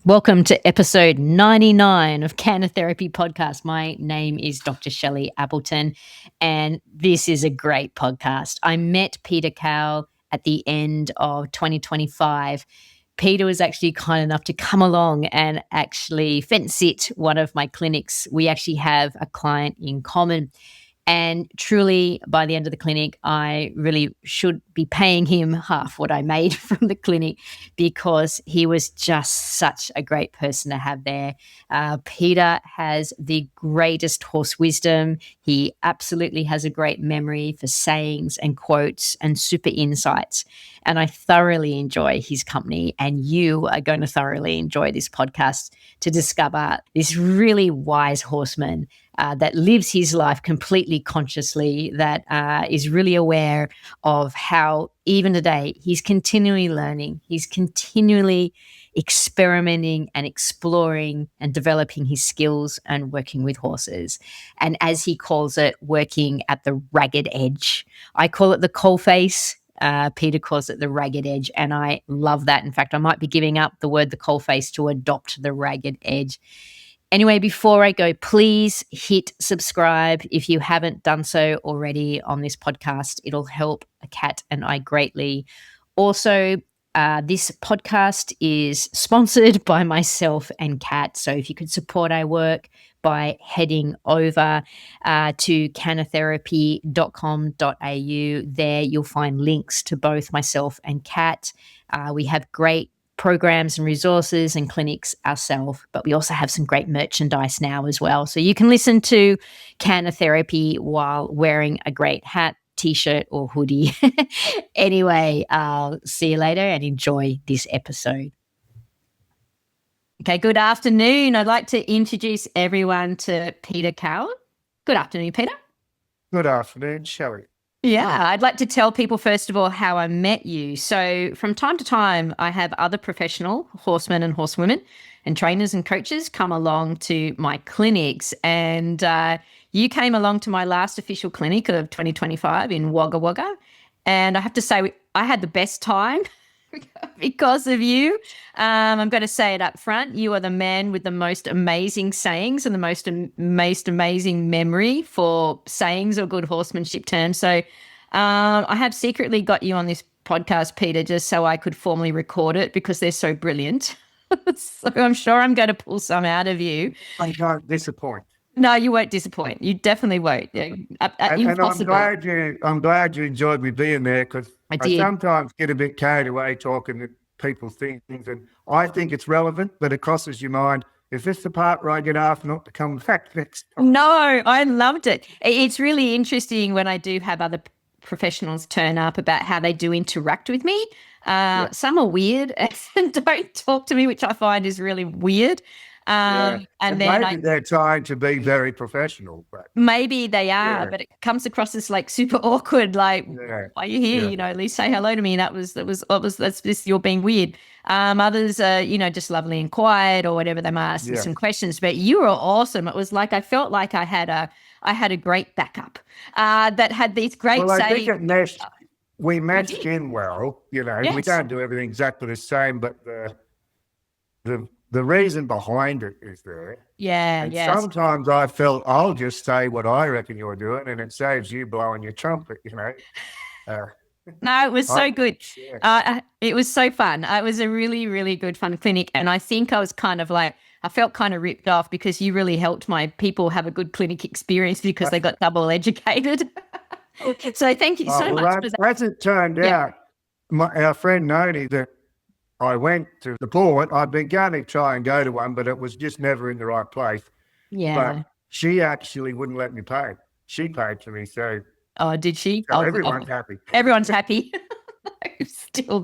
Welcome to episode 99 of Canter Therapy Podcast. My name is Dr. Shelley Appleton, and this is a great podcast. I met Peter Cowell at the end of 2025. Peter was actually kind enough to come along and actually fence sit one of my clinics. We actually have a client in common. And truly, by the end of the clinic, I really should be paying him half what I made from the clinic because he was just such a great person to have there. Peter has the greatest horse wisdom. He absolutely has a great memory for sayings and quotes and super insights. And I thoroughly enjoy his company. And you are going to thoroughly enjoy this podcast to discover this really wise horseman that lives his life completely consciously, that is really aware of how even today he's continually learning, he's continually experimenting and exploring and developing his skills and working with horses. And as he calls it, working at the ragged edge. I call it the coalface. Peter calls it the ragged edge, and I love that. In fact, I might be giving up the word the coalface to adopt the ragged edge. Anyway, before I go, please hit subscribe if you haven't done so already on this podcast. It'll help Kat and I greatly. Also, this podcast is sponsored by myself and Kat. So if you could support our work by heading over to cantertherapy.com.au, there you'll find links to both myself and Kat. We have great programs and resources and clinics ourselves, but we also have some great merchandise now as well. So you can listen to Canter Therapy while wearing a great hat, t-shirt or hoodie. Anyway, I'll see you later and enjoy this episode. Okay, good afternoon. I'd like to introduce everyone to Peter Cowell. Good afternoon, Peter. Good afternoon, Shelley. Yeah, I'd like to tell people, first of all, how I met you. So from time to time, I have other professional horsemen and horsewomen and trainers and coaches come along to my clinics. And you came along to my last official clinic of 2025 in Wagga Wagga. And I have to say, I had the best time because of you. I'm going to say it up front. You are the man with the most amazing sayings and the most amazing memory for sayings or good horsemanship terms. So I have secretly got you on this podcast, Peter, just so I could formally record it because they're so brilliant. So I'm sure I'm going to pull some out of you. I can't disappoint. No, you won't disappoint. You definitely won't. And I'm glad you enjoyed me being there because I sometimes get a bit carried away talking to people's things, and I think it's relevant, but it crosses your mind. Is this the part where I get asked not to come back next time? No, I loved it. It's really interesting when I do have other professionals turn up about how they do interact with me. Some are weird and don't talk to me, which I find is really weird. And then maybe they're trying to be very professional. But maybe they are, but it comes across as like super awkward. Like, why are you here? You know, at least say hello to me. That's this. You're being weird. Others are, just lovely and quiet or whatever. They might ask me some questions, but you were awesome. It was like I felt like I had a great backup that had these great. Well, I think we matched in well. We don't do everything exactly the same, but the reason behind it is there. Yeah. Sometimes I felt I'll just say what I reckon you're doing, and it saves you blowing your trumpet. No, it was so good. It was so fun. It was a really, really good fun clinic, and I think I was kind of like I felt kind of ripped off because you really helped my people have a good clinic experience because they got double educated. So thank you so much for that. As it turned out, our friend Noni that I went to the port. I'd been going to try and go to one, but it was just never in the right place. Yeah. But she actually wouldn't let me pay. She paid for me. So. Oh, did she? So everyone's happy. Everyone's happy. Still,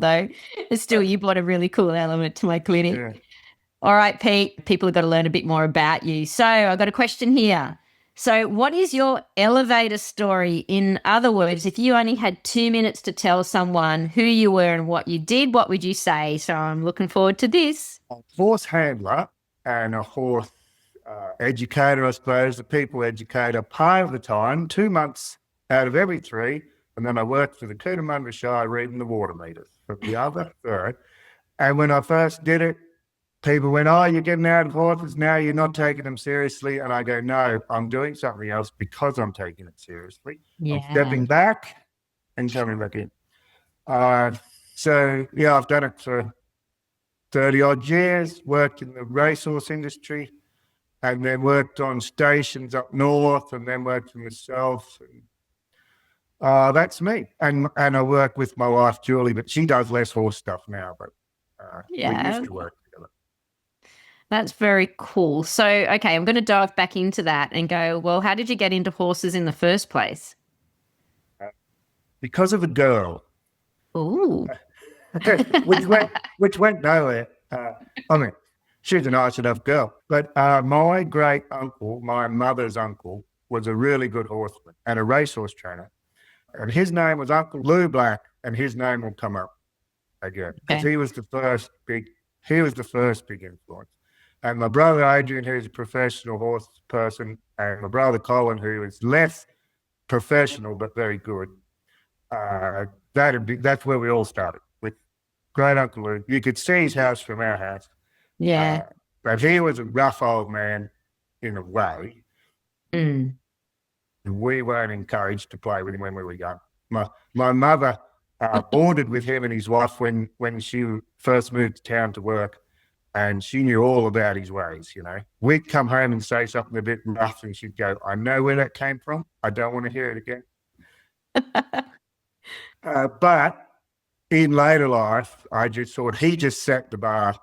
you brought a really cool element to my clinic. Yeah. All right, Pete, people have got to learn a bit more about you. So I've got a question here. So what is your elevator story? In other words, if you only had 2 minutes to tell someone who you were and what you did, what would you say? So I'm looking forward to this. A horse handler and a horse educator, I suppose, a people educator, part of the time, 2 months out of every 3, and then I worked for the Cootamundra Shire reading the water meters for the other third. And when I first did it, people went, oh, you're getting out of horses now, you're not taking them seriously. And I go, no, I'm doing something else because I'm taking it seriously. Yeah. I'm stepping back and coming back in. So, yeah, I've done it for 30 odd years, worked in the racehorse industry, and then worked on stations up north, and then worked for myself. And, that's me. And I work with my wife, Julie, but she does less horse stuff now, but we used to work together. That's very cool. So, okay, I'm going to dive back into that and go, well, how did you get into horses in the first place? Because of a girl. Ooh. which went nowhere. I mean, she's a nice enough girl. But my great uncle, my mother's uncle, was a really good horseman and a racehorse trainer. And his name was Uncle Lou Black, and his name will come up again because he was the first big influence. And my brother Adrian, who's a professional horse person, and my brother Colin, who is less professional but very good. That's where we all started with great Uncle Lou. You could see his house from our house. Yeah. But he was a rough old man in a way. Mm. We weren't encouraged to play with him when we were young. My mother boarded with him and his wife when she first moved to town to work, and she knew all about his ways, you know. We'd come home and say something a bit rough, and she'd go, I know where that came from. I don't want to hear it again. But in later life, I just thought he just set the bar.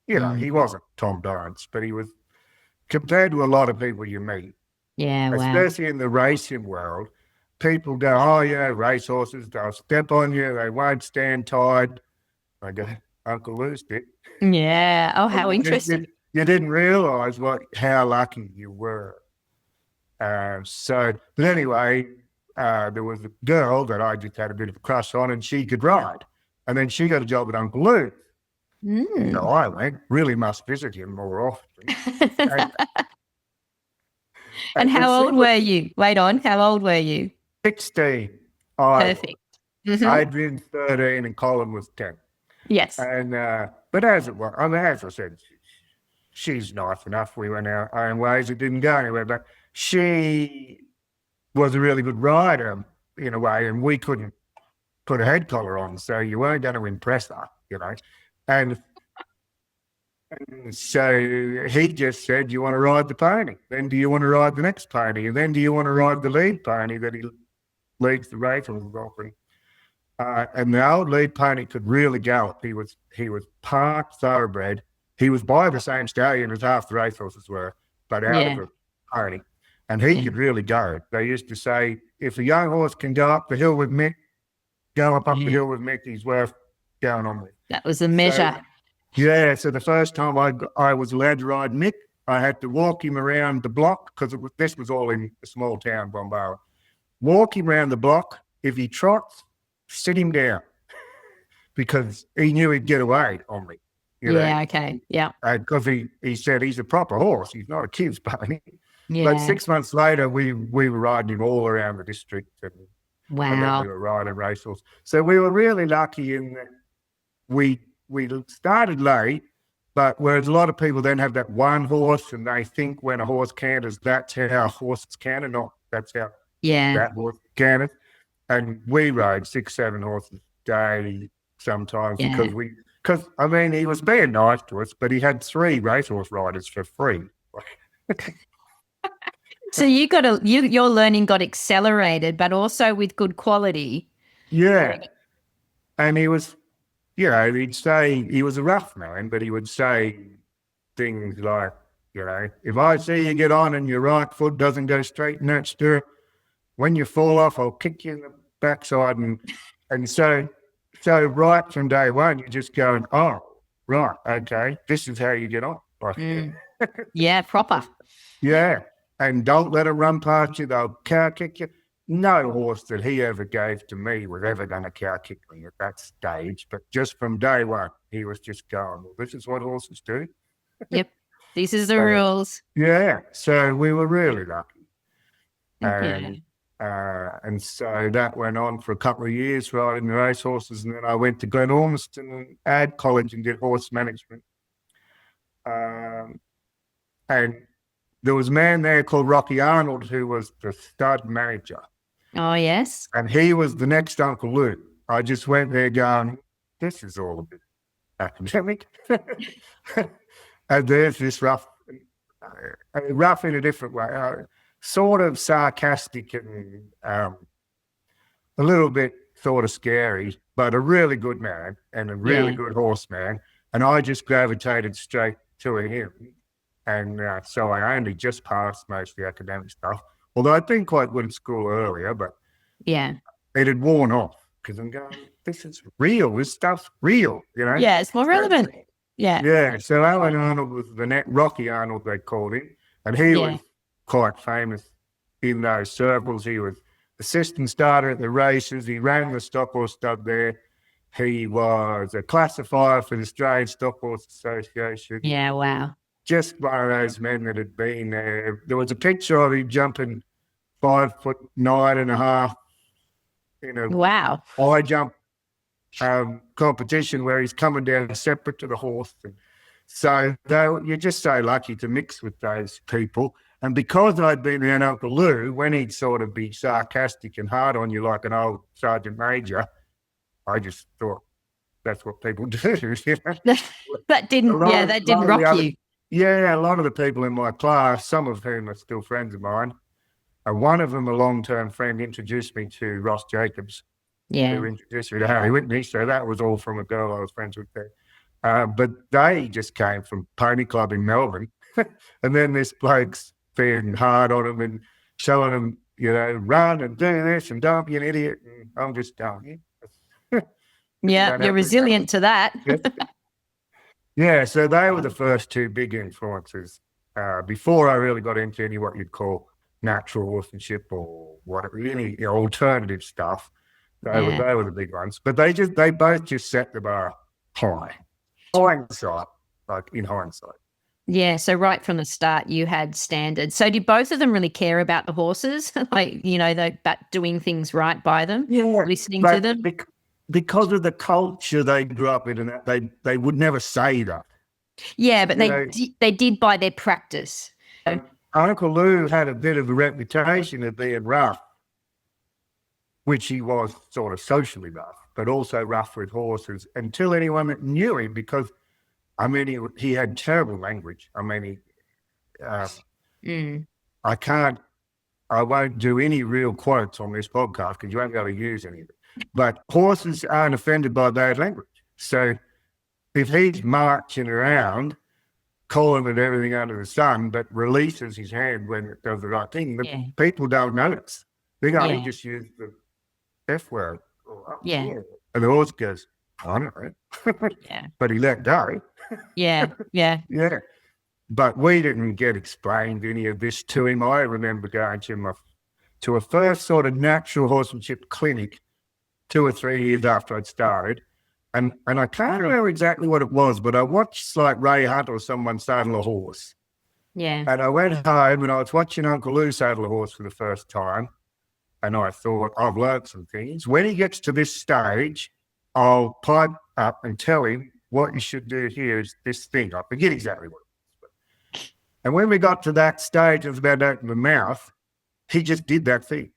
You know, he wasn't Tom Dorrance, but he was, compared to a lot of people you meet, especially in the racing world, people go, oh, yeah, racehorses, they'll step on you, they won't stand tied. I go, Uncle Lou's did. Yeah. Oh, how interesting. You didn't realise how lucky you were. But anyway, there was a girl that I just had a bit of a crush on, and she could ride. And then she got a job at Uncle Lou. So I went, really must visit him more often. And how old were you? Wait on, how old were you? 16. Perfect. Adrian 13 and Colin was 10. Yes. And but as it was, I mean, as I said, she's nice enough. We went our own ways. It didn't go anywhere, but she was a really good rider in a way, and we couldn't put a head collar on, so you weren't going to impress her, you know. And so he just said, you want to ride the pony? Then do you want to ride the next pony? And then do you want to ride the lead pony that he leads the race on? And the old lead pony could really gallop. He was park thoroughbred. He was by the same stallion as half the racehorses were, but out of a pony. And he could really go. They used to say, if a young horse can go up the hill with Mick, gallop up the hill with Mick, he's worth going on with. That was a measure. So the first time I was allowed to ride Mick, I had to walk him around the block, because this was all in a small town, Bombara. Walk him around the block. If he trots, sit him down, because he knew he'd get away on me. You know? Okay. Yeah. Because he said he's a proper horse. He's not a kid's pony. Yeah. But 6 months later, we were riding him all around the district. And then we were riding racehorse. So we were really lucky in that we started late, but whereas a lot of people then have that one horse and they think when a horse canters, that's how horses canter, not that's how that horse canters. And we rode 6, 7 horses daily sometimes because I mean, he was being nice to us, but he had 3 racehorse riders for free. So your learning got accelerated, but also with good quality. Yeah. And he was, he'd say, he was a rough man, but he would say things like, if I see you get on and your right foot doesn't go straight in that stirrup, when you fall off, I'll kick you in the backside. And so right from day one, you're just going, oh, right, okay, this is how you get on. Yeah, proper. Yeah. And don't let them run past you. They'll cow kick you. No horse that he ever gave to me was ever going to cow kick me at that stage. But just from day one, he was just going, well, this is what horses do. Yep. This is the rules. Yeah. So we were really lucky. And so that went on for a couple of years riding the racehorses. And then I went to Glen Ormiston Ad College and did horse management. And there was a man there called Rocky Arnold who was the stud manager. Oh, yes. And he was the next Uncle Lou. I just went there going, this is all a bit academic. And there's this rough in a different way, sort of sarcastic and a little bit sort of scary, but a really good man and a really good horseman. And I just gravitated straight to him. And so I only just passed most of the academic stuff, although I'd been quite good at school earlier, but it had worn off because I'm going, this is real. This stuff's real, you know? Yeah, it's more relevant. Yeah. Yeah. So Alan Arnold was Rocky Arnold, they called him. And he was quite famous in those circles. He was assistant starter at the races. He ran the stock horse stud there. He was a classifier for the Australian Stock Horse Association. Yeah, wow. Just one of those men that had been there. There was a picture of him jumping 5'9.5" in a high jump competition where he's coming down separate to the horse. And so you're just so lucky to mix with those people. And because I'd been around Uncle Lou, when he'd sort of be sarcastic and hard on you like an old sergeant major, I just thought that's what people do. You know? that didn't rock you. Yeah, a lot of the people in my class, some of whom are still friends of mine, one of them, a long-term friend, introduced me to Ross Jacobs, who introduced me to Harry Whitney. So that was all from a girl I was friends with there. But they just came from Pony Club in Melbourne. And then this bloke's being hard on them and showing them, you know, run and do this and don't be an idiot. And I'm just going, yeah, you're resilient to that. Yeah, so they were the first two big influences before I really got into any what you'd call natural horsemanship or whatever, any alternative stuff. They were the big ones, but they both just set the bar high. In hindsight. Yeah, so right from the start, you had standards. So did both of them really care about the horses? Like, you know, about doing things right by them? Yeah, listening to them? Because of the culture they grew up in, and they would never say that. Yeah, but they did by their practice. Uncle Lou had a bit of a reputation of being rough, which he was sort of socially rough, but also rough with horses until anyone that knew him, because, I mean, he had terrible language. I mean, I won't do any real quotes on this podcast because you won't be able to use any of it. But horses aren't offended by bad language. So if he's marching around, calling it everything under the sun, but releases his hand when it does the right thing, people don't notice. They go, he just used the F word. And the horse goes, I don't know. But he let go. Yeah. But we didn't get explained any of this to him. I remember going to a first sort of natural horsemanship clinic 2 or 3 years after I'd started. And I can't remember exactly what it was, but I watched like Ray Hunt or someone saddle a horse. Yeah. And I went home and I was watching Uncle Lou saddle a horse for the first time. And I thought, I've learned some things. When he gets to this stage, I'll pipe up and tell him what you should do here is this thing. I forget exactly what it was. And when we got to that stage, it was about to open the mouth, he just did that thing.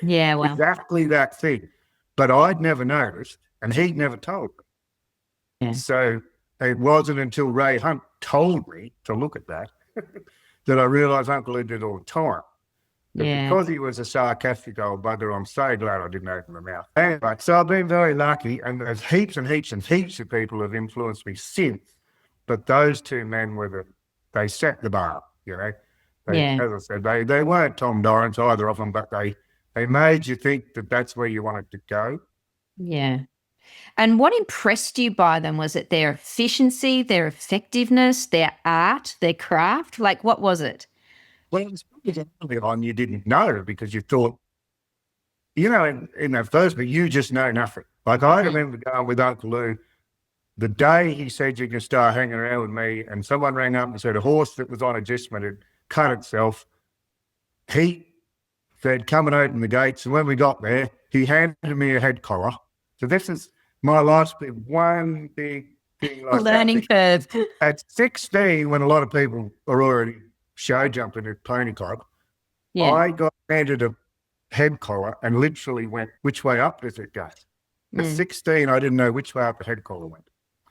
Yeah, well. Exactly that thing. But I'd never noticed, and he'd never told me. Yeah. So it wasn't until Ray Hunt told me to look at that that I realised Uncle Lou did all the time. But because he was a sarcastic old bugger, I'm so glad I didn't open my mouth. Anyway, so I've been very lucky, and there's heaps and heaps and heaps of people have influenced me since. But those two men they set the bar, you know. As I said, they weren't Tom Dorrance, either of them, but they made you think that that's where you wanted to go. Yeah. And what impressed you by them? Was it their efficiency, their effectiveness, their art, their craft? Like, what was it? Well, it was early on you didn't know because you thought, you know, in that first bit, you just know nothing. Like I remember going with Uncle Lou the day he said you can start hanging around with me, and someone rang up and said a horse that was on adjustment had cut itself. He said, come and open the gates. And when we got there, he handed me a head collar. So this is my life's been one big thing like Learning that. curve. At 16, when a lot of people are already show jumping at Pony Club, I got handed a head collar and literally went, which way up does it go? At 16, I didn't know which way up the head collar went.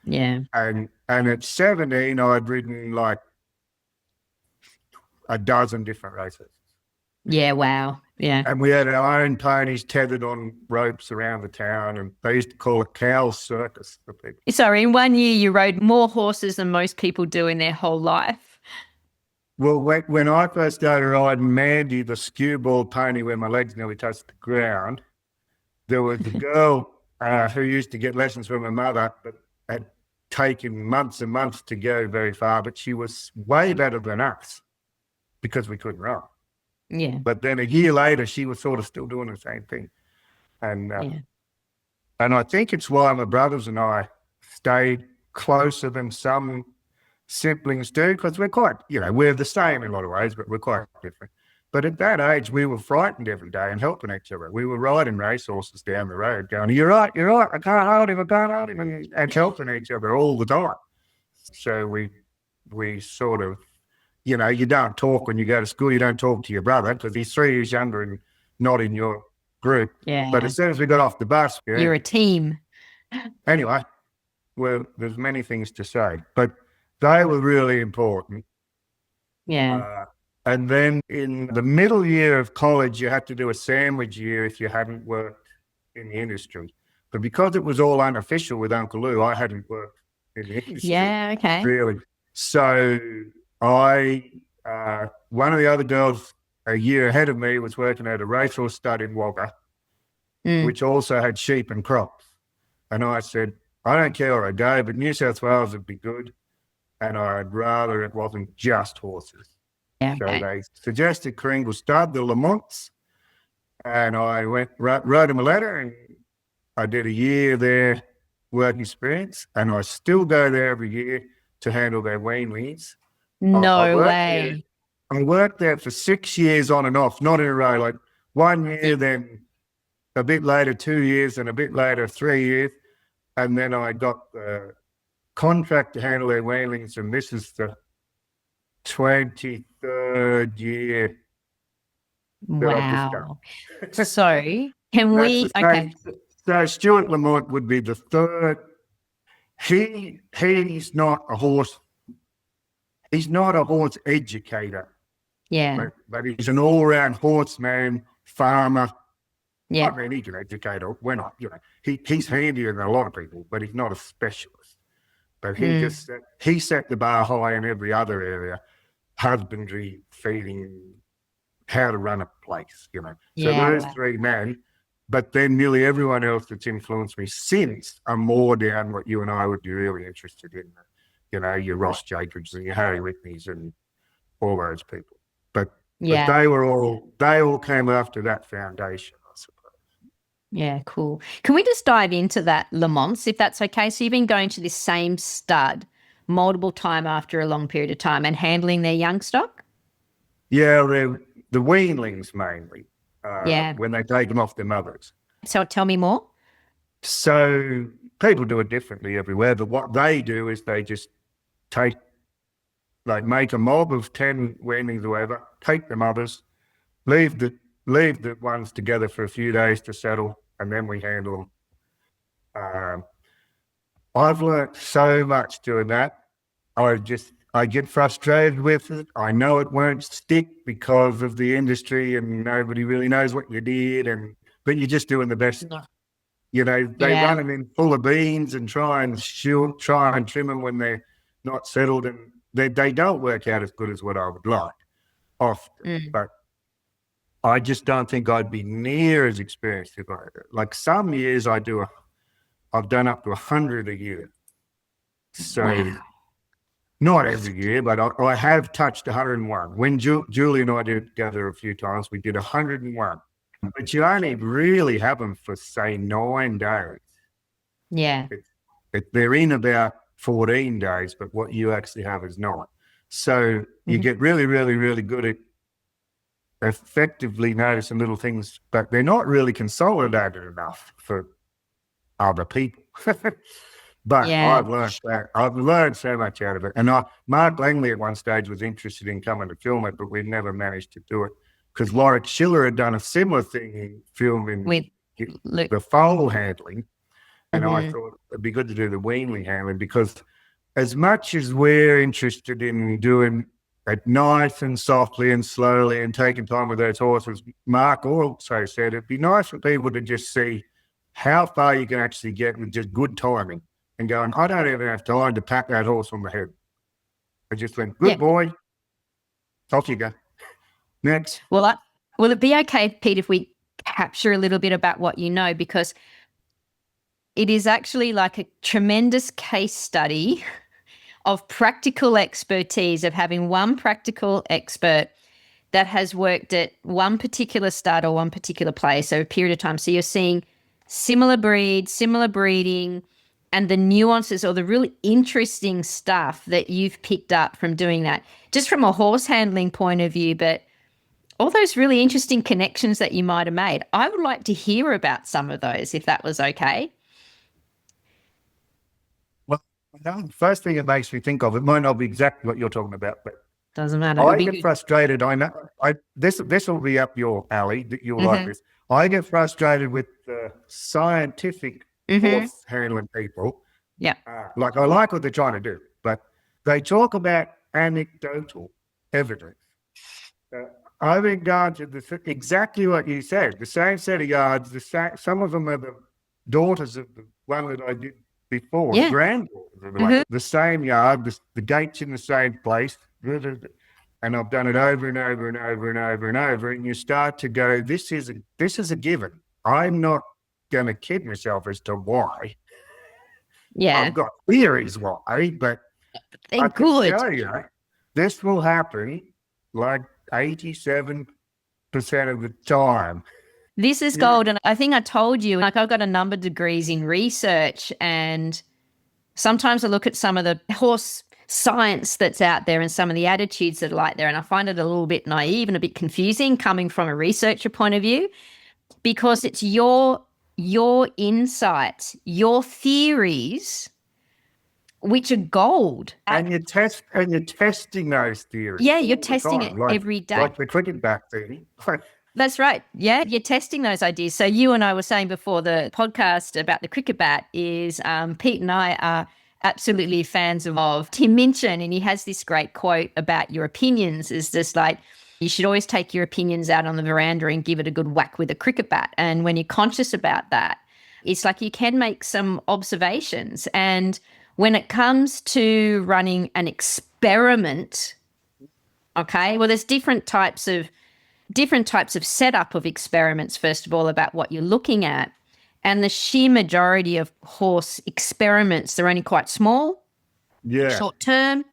Yeah. And at 17, I'd ridden like a dozen different races. Yeah, wow. Yeah. And we had our own ponies tethered on ropes around the town, and they used to call it Cowell's Circus for people. Sorry, in 1 year you rode more horses than most people do in their whole life. Well, when I first started riding Mandy, the skew ball pony where my legs nearly touched the ground, there was a girl who used to get lessons from her mother, but had taken months and months to go very far, but she was way better than us because we couldn't ride. Yeah. But then a year later, she was sort of still doing the same thing. And I think it's why my brothers and I stayed closer than some siblings do, because we're quite, we're the same in a lot of ways, but we're quite different. But at that age, we were frightened every day and helping each other. We were riding racehorses down the road going, you're right, I can't hold him, and helping each other all the time. So we sort of, you don't talk when you go to school. You don't talk to your brother because he's 3 years younger and not in your group. Yeah. But as soon as we got off the bus, you're a team. Anyway, well, there's many things to say, but they were really important. Yeah. And then in the middle year of college, you had to do a sandwich year if you hadn't worked in the industry. But because it was all unofficial with Uncle Lou, I hadn't worked in the industry. Yeah, okay. Really. So one of the other girls a year ahead of me was working at a racehorse stud in Wagga, which also had sheep and crops. And I said, I don't care where I go, but New South Wales would be good. And I'd rather it wasn't just horses. Yeah, so they suggested Kringle stud, the Lamonts. And I wrote him a letter, and I did a year there work experience. And I still go there every year to handle their weanlings. No way. I worked there for 6 years on and off, not in a row, like 1 year, then a bit later, 2 years, and a bit later, 3 years. And then I got the contract to handle their weanlings, and this is the 23rd year. Wow. So can we, okay. So Stuart Lamont would be the third. He's not a horse. He's not a horse educator. Yeah. But he's an all-round horseman, farmer. Yeah. I mean, he can educate. We're not, he's handier than a lot of people, but he's not a specialist. But he set the bar high in every other area: husbandry, feeding, how to run a place. So those three men. But then nearly everyone else that's influenced me since are more down what you and I would be really interested in. Your Ross Jacobs and your Harry Whitneys and all those people. But they all came after that foundation, I suppose. Yeah, cool. Can we just dive into that Lamonts, if that's okay? So you've been going to this same stud multiple times after a long period of time and handling their young stock? Yeah, the weanlings mainly. When they take them off their mothers. So tell me more. So people do it differently everywhere, but what they do is they just make a mob of 10 weanlings or whatever, take the mothers, leave the ones together for a few days to settle, and then we handle them. I've learned so much doing that. I get frustrated with it. I know it won't stick because of the industry and nobody really knows what you did, but you're just doing the best. No. They run them in full of beans and try and trim them when they're not settled, and they don't work out as good as what I would like often. But I just don't think I'd be near as experienced if I like some years I've done up to 100 a year. So not every year, but I have touched 101. When Julie and I did it together a few times, we did 101. But you only really have them for, say, 9 days. Yeah. They're in about 14 days, but what you actually have is 9. So you get really, really, really good at effectively noticing little things, but they're not really consolidated enough for other people. But I've learned so much out of it. And Mark Langley at one stage was interested in coming to film it, but we never managed to do it because Warwick Schiller had done a similar thing in filming the foal handling. And I thought it'd be good to do the weanling handling because as much as we're interested in doing it nice and softly and slowly and taking time with those horses, Mark also said it'd be nice for people to just see how far you can actually get with just good timing and going, I don't even have time to pat that horse on the head. I just went, good boy, off you go. Next. Well, will it be okay, Pete, if we capture a little bit about what you know? Because it is actually like a tremendous case study of practical expertise, of having one practical expert that has worked at one particular stud or one particular place over a period of time. So you're seeing similar breed, similar breeding, and the nuances or the really interesting stuff that you've picked up from doing that, just from a horse handling point of view, but all those really interesting connections that you might have made. I would like to hear about some of those, if that was okay. Well, the first thing it makes me think of, it might not be exactly what you're talking about, but doesn't matter. I get frustrated. I know this will be up your alley. You'll like this. I get frustrated with the scientific horse handling people. Yeah. Like I like what they're trying to do, but they talk about anecdotal evidence. I've been going to exactly what you said, the same set of yards, some of them are the daughters of the one that I did before, granddaughters, the same yard, the gates in the same place, and I've done it over and over and over and over and over, and you start to go, this is a given. I'm not going to kid myself as to why. Yeah. I've got theories why, but I can tell you, this will happen like 87% of the time. This is gold. And I think I told you, like, I've got a number of degrees in research, and sometimes I look at some of the horse science that's out there and some of the attitudes that are like there, and I find it a little bit naive and a bit confusing coming from a researcher point of view, because it's your insights, your theories, which are gold. And you're testing those theories. Yeah, you're testing it every day. Like the cricket bat theory. That's right. Yeah, you're testing those ideas. So you and I were saying before the podcast about the cricket bat is Pete and I are absolutely fans of Tim Minchin, and he has this great quote about your opinions is just like, you should always take your opinions out on the veranda and give it a good whack with a cricket bat. And when you're conscious about that, it's like you can make some observations. And when it comes to running an experiment, okay, well, there's different types of setup of experiments, first of all, about what you're looking at. And the sheer majority of horse experiments, they're only quite small, short term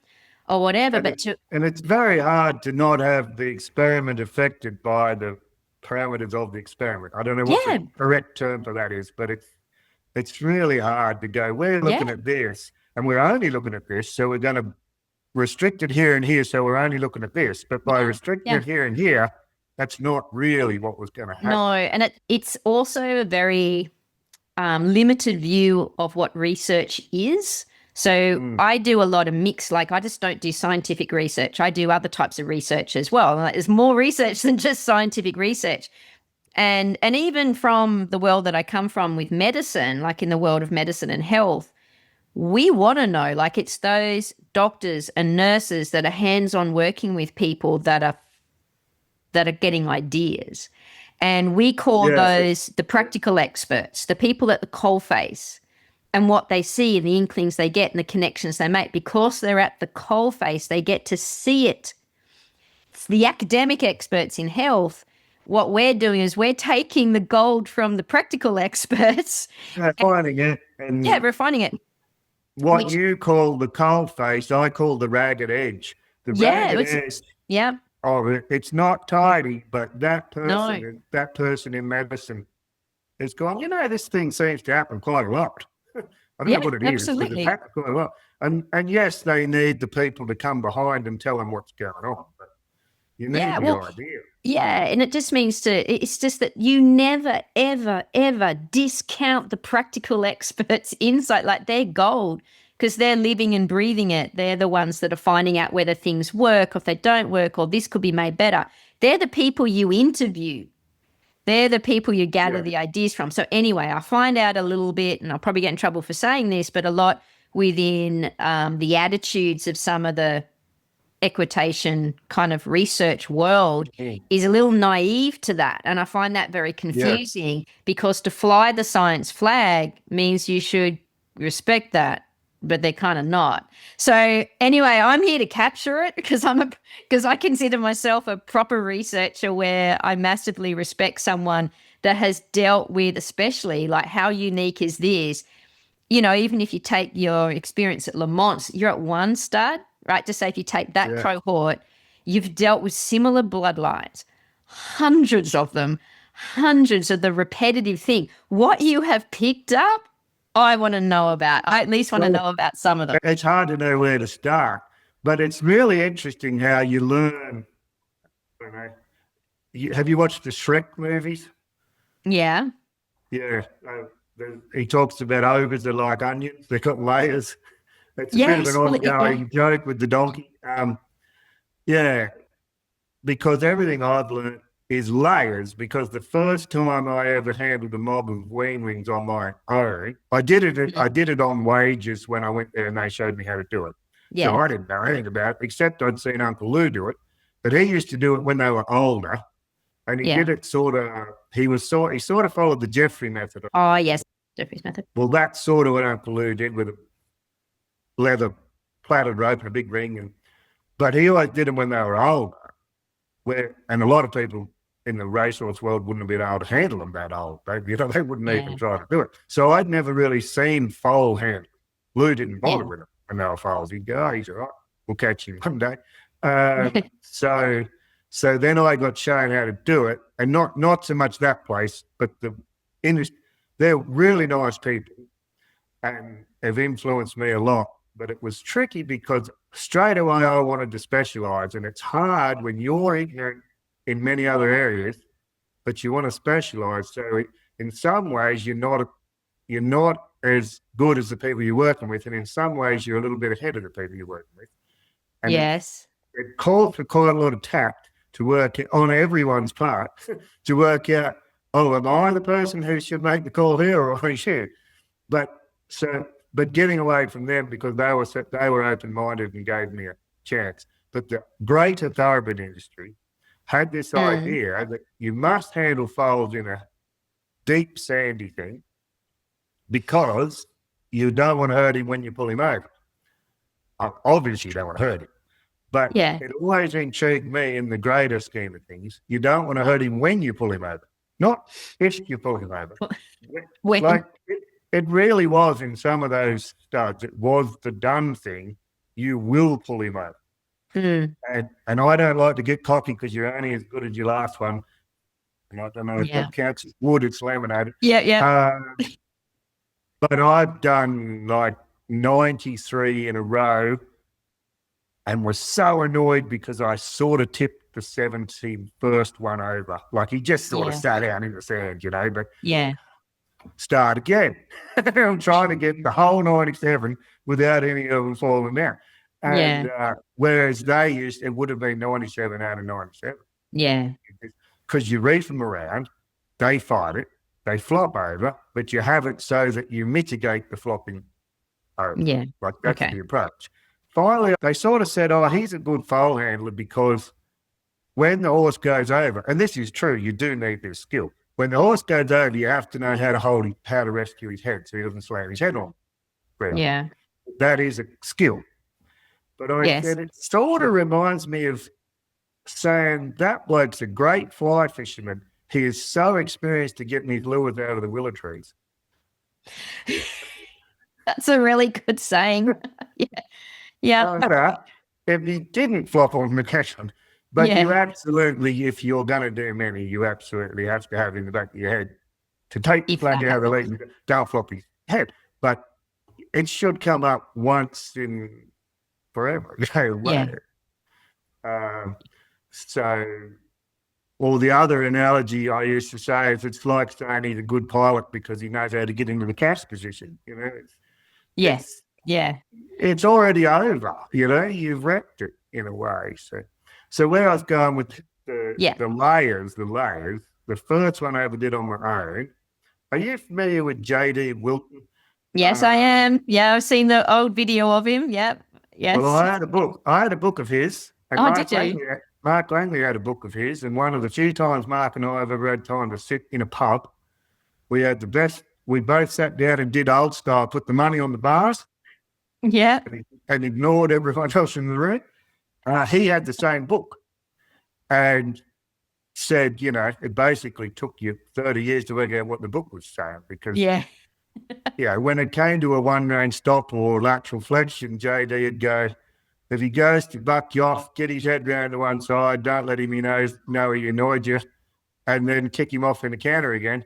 or whatever. And it's very hard to not have the experiment affected by the parameters of the experiment. I don't know what the correct term for that is, but it's really hard to go, we're looking at this and we're only looking at this, so we're going to restrict it here and here, so we're only looking at this. But by restricting it here and here, that's not really what was going to happen. No, and it's also a very limited view of what research is. So I do a lot of mixed, like I just don't do scientific research. I do other types of research as well. Like, there's more research than just scientific research. And even from the world that I come from with medicine, like in the world of medicine and health, we want to know, like it's those doctors and nurses that are hands-on working with people that are getting ideas. And we call those the practical experts, the people at the coalface, and what they see and the inklings they get and the connections they make. Because they're at the coalface, they get to see it. It's the academic experts in health. What we're doing is we're taking the gold from the practical experts. Refining it. Refining it. What you call the coalface, I call the ragged edge. The ragged edge. Yeah. Oh, it's not tidy, but that person in medicine is going, this thing seems to happen quite a lot. I don't know what it is, but it happens quite a lot. And yes, they need the people to come behind and tell them what's going on. But you need the idea. Yeah, and it just means it's just that you never, ever, ever discount the practical experts' insight. Like, they're gold because they're living and breathing it. They're the ones that are finding out whether things work or if they don't work or this could be made better. They're the people you interview. They're the people you gather the ideas from. So anyway, I find out a little bit, and I'll probably get in trouble for saying this, but a lot within the attitudes of some of the equitation kind of research world is a little naive to that. And I find that very confusing because to fly the science flag means you should respect that, but they're kind of not. So anyway, I'm here to capture it because I consider myself a proper researcher where I massively respect someone that has dealt with, especially like, how unique is this? You know, even if you take your experience at Le Mans, you're at one stud, right? To say if you take that cohort, you've dealt with similar bloodlines, hundreds of them, hundreds of the repetitive thing. What you have picked up, I want to know about. I at least want to know about some of them. It's hard to know where to start, but it's really interesting how you learn. Have you watched the Shrek movies? Yeah. Yeah. He talks about ogres are like onions. They've got layers. It's a bit of an ongoing joke with the donkey. Because everything I've learned is layers, because the first time I ever handled a mob of weanlings on my own, I did it on wages when I went there and they showed me how to do it. Yeah. So I didn't know anything about it, except I'd seen Uncle Lou do it. But he used to do it when they were older. And he did it he sort of followed the Jeffrey method. Oh, yes, Jeffrey's method. Well, that's sort of what Uncle Lou did with a leather plaited rope and a big ring. But he always did them when they were older. And a lot of people in the racehorse world wouldn't have been able to handle them that old. They wouldn't even try to do it. So I'd never really seen foal handling. Lou didn't bother with them when they were foals. He'd go, he's all right, we'll catch him one day. So then I got shown how to do it, and not so much that place, but the industry. They're really nice people and have influenced me a lot. But it was tricky because straight away I wanted to specialize, and it's hard when you're ignorant in many other areas, but you want to specialize. So in some ways you're not as good as the people you're working with, and in some ways you're a little bit ahead of the people you're working with. And it calls for quite a lot of tact to work on everyone's part to work out, am I the person who should make the call here, or who should? But getting away from them because they were open-minded and gave me a chance. But the greater thoroughbred industry had this idea that you must handle foals in a deep, sandy thing because you don't want to hurt him when you pull him over. Obviously, you don't want to hurt him. But it always intrigued me in the greater scheme of things. You don't want to hurt him when you pull him over, not if you pull him over. It really was in some of those studs. It was the done thing. You will pull him over. And I don't like to get cocky because you're only as good as your last one. And I don't know if that counts as wood, it's laminated. But I've done like 93 in a row and was so annoyed because I sort of tipped the 71st one over. Like he just sort of sat down in the sand, but start again. I'm trying to get the whole 97 without any of them falling down. And whereas it would have been 97 out of 97. Yeah. Because you read them around, they fight it, they flop over, but you have it so that you mitigate the flopping over. Yeah. Like that's the approach. Finally, they sort of said, he's a good foal handler because when the horse goes over, and this is true, you do need this skill. When the horse goes over, you have to know how to rescue his head so he doesn't slam his head on. Yeah. That is a skill. But I said, it sort of reminds me of saying that bloke's a great fly fisherman. He is so experienced to getting his lures out of the willow trees. That's a really good saying. If he didn't flop on McCashin, but you absolutely, if you're going to do many, you absolutely have to have in the back of your head to take the flag out of the lead and don't flop his head. But it should come up once in forever. So Or the other analogy I used to say is it's like saying he's a good pilot because he knows how to get into the cast position. Yes. Yeah. It's already over. You've wrecked it in a way. So where I was going with the layers, the first one I ever did on my own. Are you familiar with J.D. Wilton? Yes, I am. Yeah, I've seen the old video of him. Yep. Yes. Well, I had a book. I had a book of his. And Oh, did you? Mark Langley had a book of his, and one of the few times Mark and I have ever had time to sit in a pub, we had the best. We both sat down and did old style, put the money on the bars, yeah, and ignored everyone else in the room. He had the same book, and said, it basically took you 30 years to work out what the book was saying because, when it came to a one-range stop or lateral flexion, JD would go, if he goes to buck you off, get his head round to one side, don't let him know he annoyed you, and then kick him off in the counter again.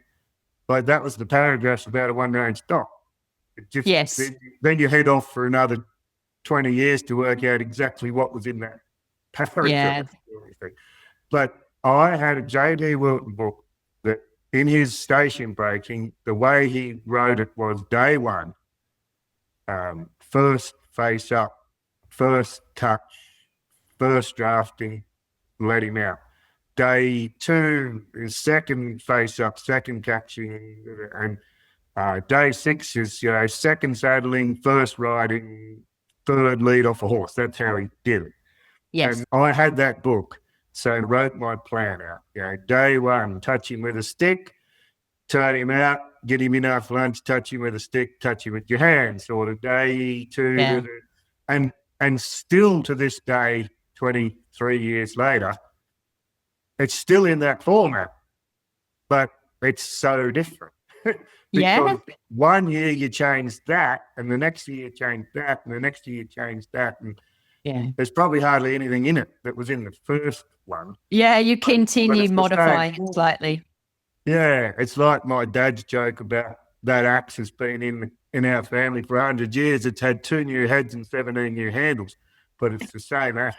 Like that was the paragraph about a one-range stop. Then you head off for another 20 years to work out exactly what was in that paragraph. Yeah. But I had a J.D. Wilton book that in his station breaking, the way he wrote it was day one, first face up, first touch, first drafting, let him out. Day two is second face up, second catching, and day six is second saddling, first riding, third lead off a horse. That's how he did it. Yes. And I had that book, so I wrote my plan out. Day one, touch him with a stick, turn him out, get him enough lunch, touch him with a stick, touch him with your hands. Sort of day two, and still to this day, 23 years later, it's still in that format, but it's so different. Because 1 year you change that, and the next year you change that, and the next year you change that, and there's probably hardly anything in it that was in the first one. Yeah, you continue modifying it slightly. Yeah, it's like my dad's joke about that axe has been in our family for 100 years. It's had 2 new heads and 17 new handles, but it's the same axe.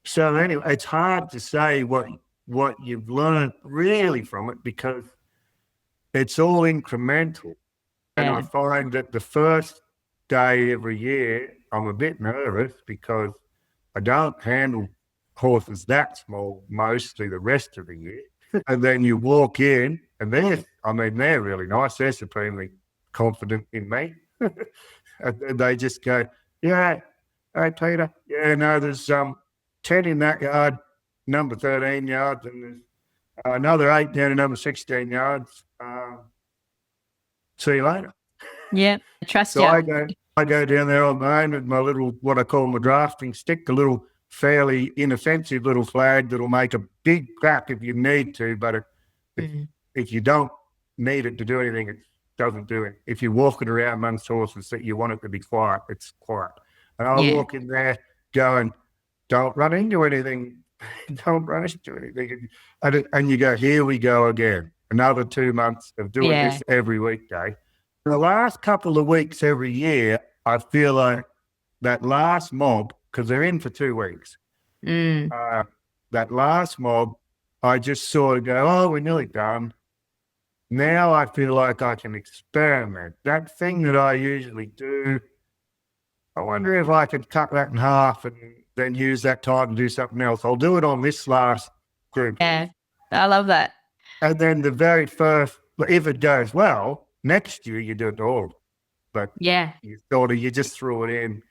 So anyway, it's hard to say what you've learned really from it because it's all incremental. And I find that the first day every year, I'm a bit nervous because I don't handle horses that small mostly the rest of the year. And then you walk in and they're really nice. They're supremely confident in me. And they just go, hey, Peter, there's 10 in that yard, number 13 yards, and there's another 8 down to number 16 yards. See you later. Yeah, trust you. I go down there on my own with my little, what I call my drafting stick, a little fairly inoffensive little flag that'll make a big crack if you need to, but if you don't need it to do anything, it doesn't do it. If you're walking around amongst horses that you want it to be quiet, it's quiet. And I walk in there going, don't run into anything. Don't run into anything. And you go, here we go again. Another 2 months of doing this every weekday. The last couple of weeks every year, I feel like that last mob, because they're in for 2 weeks, that last mob, I just sort of go, oh, we're nearly done. Now I feel like I can experiment. That thing that I usually do, I wonder if I could cut that in half and then use that time to do something else. I'll do it on this last group. Yeah, I love that. And then the very first, if it goes well, next year you do it all. But you just throw it in.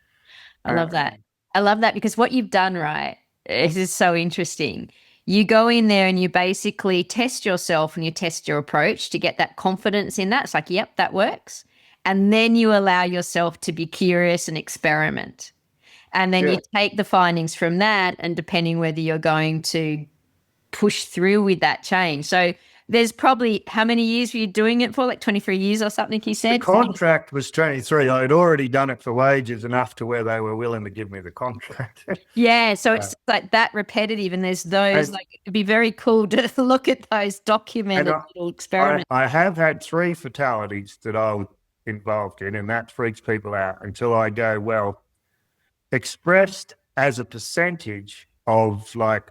I love that. I love that because what you've done, right, this is so interesting. You go in there and you basically test yourself and you test your approach to get that confidence in that. It's like, yep, that works. And then you allow yourself to be curious and experiment. And then you take the findings from that, and depending whether you're going to push through with that change. So there's probably, how many years were you doing it for? Like 23 years or something, he said? The contract was 23. I had already done it for wages enough to where they were willing to give me the contract. So it's like that repetitive, and there's those, it'd be very cool to look at those documented little experiments. I have had 3 fatalities that I was involved in, and that freaks people out until I go, well, expressed as a percentage of like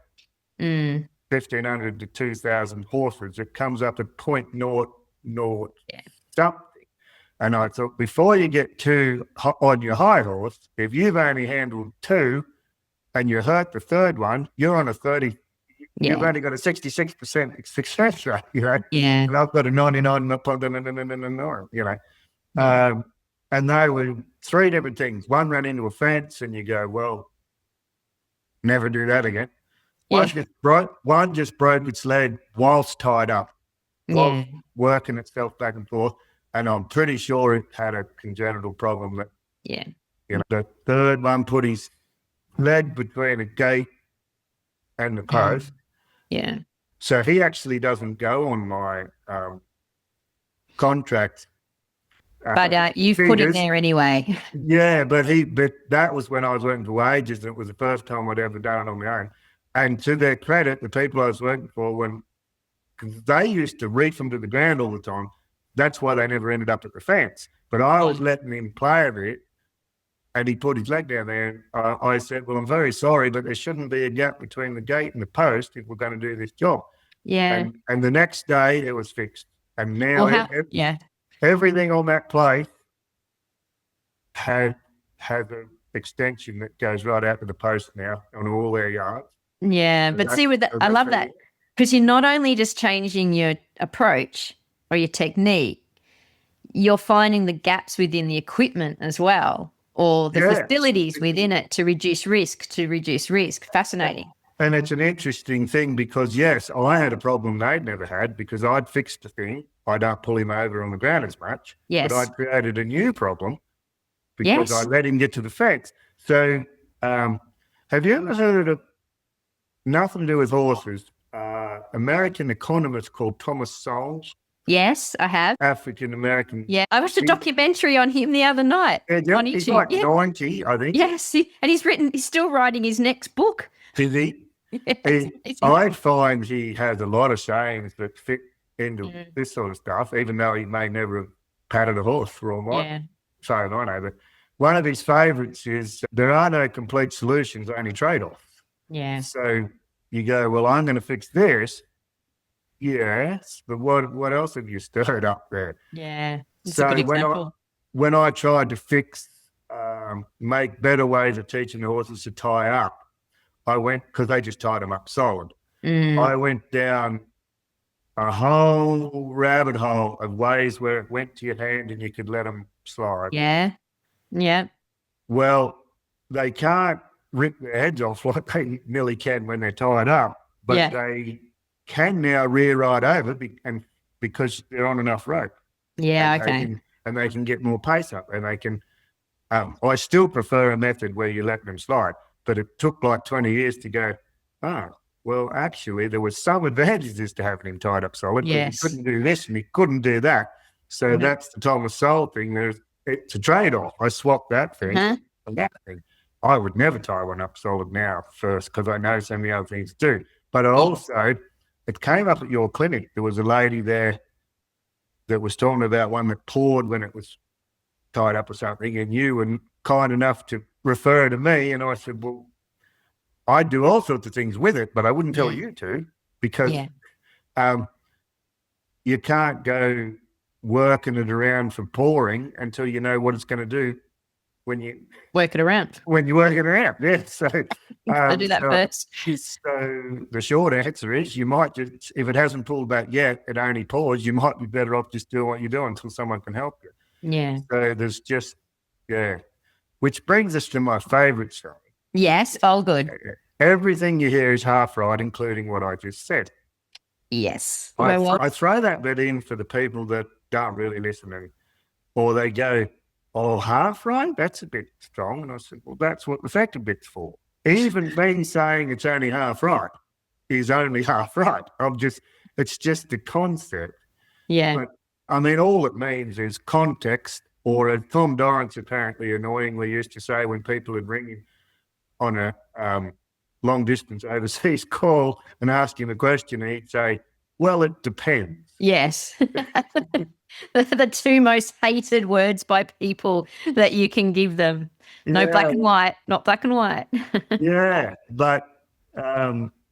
1,500 to 2,000 horses. It comes up at 0.00 Yeah. something. And I thought, before you get 2 on your high horse, if you've only handled 2 and you hurt the third one, you're on a 30. Yeah. You've only got a 66% success rate, you know. Yeah. And I've got a 99, you know. And they were 3 different things. One ran into a fence, and you go, well, never do that again. One just broke its leg whilst tied up, whilst working itself back and forth. And I'm pretty sure it had a congenital problem. That, you know, the third one put his leg between a gate and the post. Yeah. So he actually doesn't go on my contract. But you've put him there anyway. Yeah, but that was when I was working for wages. It was the first time I'd ever done it on my own. And to their credit, the people I was working for, because they used to reach them to the ground all the time, that's why they never ended up at the fence. But I was letting him play a bit, and he put his leg down there. And I said, well, I'm very sorry, but there shouldn't be a gap between the gate and the post if we're going to do this job. Yeah. And the next day, it was fixed. And now everything on that place has an extension that goes right out to the post now on all their yards. Yeah, but see, I love that, because you're not only just changing your approach or your technique, you're finding the gaps within the equipment as well, or the facilities within it to reduce risk. Fascinating. And it's an interesting thing because, yes, I had a problem they'd never had because I'd fixed the thing. I don't pull him over on the ground as much. Yes. But I'd created a new problem because I let him get to the fence. So have you ever heard of, nothing to do with horses, American economist called Thomas Sowell? Yes, I have. African-American. Yeah, I watched a documentary on him the other night on YouTube. He's like 90, I think. Yes, and he's still writing his next book. Is he? I find he has a lot of sayings that fit into this sort of stuff, even though he may never have patted a horse for all my saying I know. But one of his favourites is, there are no complete solutions, only trade-offs. Yeah. So you go, well, I'm going to fix this. Yes, but what else have you stirred up there? Yeah, that's a good example. When I tried to make better ways of teaching the horses to tie up, I went, because they just tied them up solid. I went down a whole rabbit hole of ways where it went to your hand and you could let them slide. Yeah, yeah. Well, they can't rip their heads off like they nearly can when they're tied up, but they can now rear right over because they're on enough rope. Yeah, And they can get more pace up, and they can. I still prefer a method where you let them slide, but it took like 20 years to go, well, actually, there was some advantages to having him tied up solid, but he couldn't do this and he couldn't do that. So that's the Thomas Sowell thing. It's a trade-off. I swapped that thing for that thing. I would never tie one up solid now first because I know so many other things to do. But also, it came up at your clinic. There was a lady there that was talking about one that pawed when it was tied up or something, and you were kind enough to refer to me, and I said, well, I do all sorts of things with it, but I wouldn't tell you to, because you can't go working it around for pawing until you know what it's going to do when you work it around. When you work it around, so I do that first. So the short answer is, you might just, if it hasn't pulled back yet, it only paws. You might be better off just doing what you're doing until someone can help you. Yeah. So there's just which brings us to my favourite story. Yes, all good. Everything you hear is half right, including what I just said. Yes. I throw that bit in for the people that don't really listen, or they go, oh, half right? That's a bit strong. And I said, well, that's what the factor bit's for. Even me saying it's only half right is only half right. It's just the concept. Yeah. But, I mean, all it means is context, or as Tom Dorrance apparently annoyingly used to say when people would ring him on a long-distance overseas call and ask him a question, he'd say, well, it depends. Yes. The two most hated words by people that you can give them. No black and white, not black and white. Yeah, but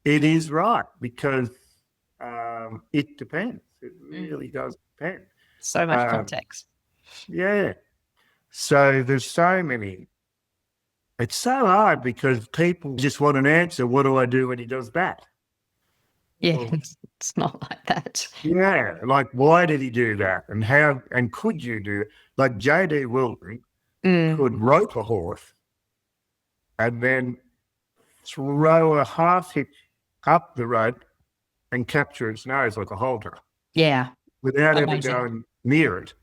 it is right because it depends. It really does depend. So much context. Yeah. So there's so many. It's so hard because people just want an answer. What do I do when he does that? Yeah, it's not like that. Yeah, like why did he do that? And how, and could you do it? Like J.D. Wilton could rope a horse and then throw a half hitch up the rope and capture its nose like a halter. Yeah. Without ever going near it.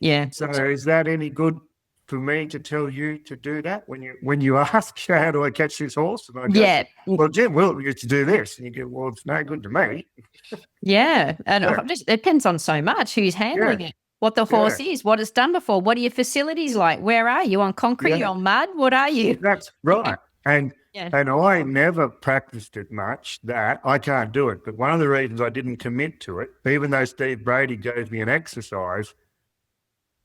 Yeah. So is that any good for me to tell you to do that when you ask how do I catch this horse? And I go, well, Jim Wilton used to do this. And you go, well, it's no good to me. Yeah. And it depends on so much who's handling it, what the horse is, what it's done before, what are your facilities like? Where are you? On concrete? You on mud? What are you? That's right. And I never practiced it much, that I can't do it. But one of the reasons I didn't commit to it, even though Steve Brady gave me an exercise,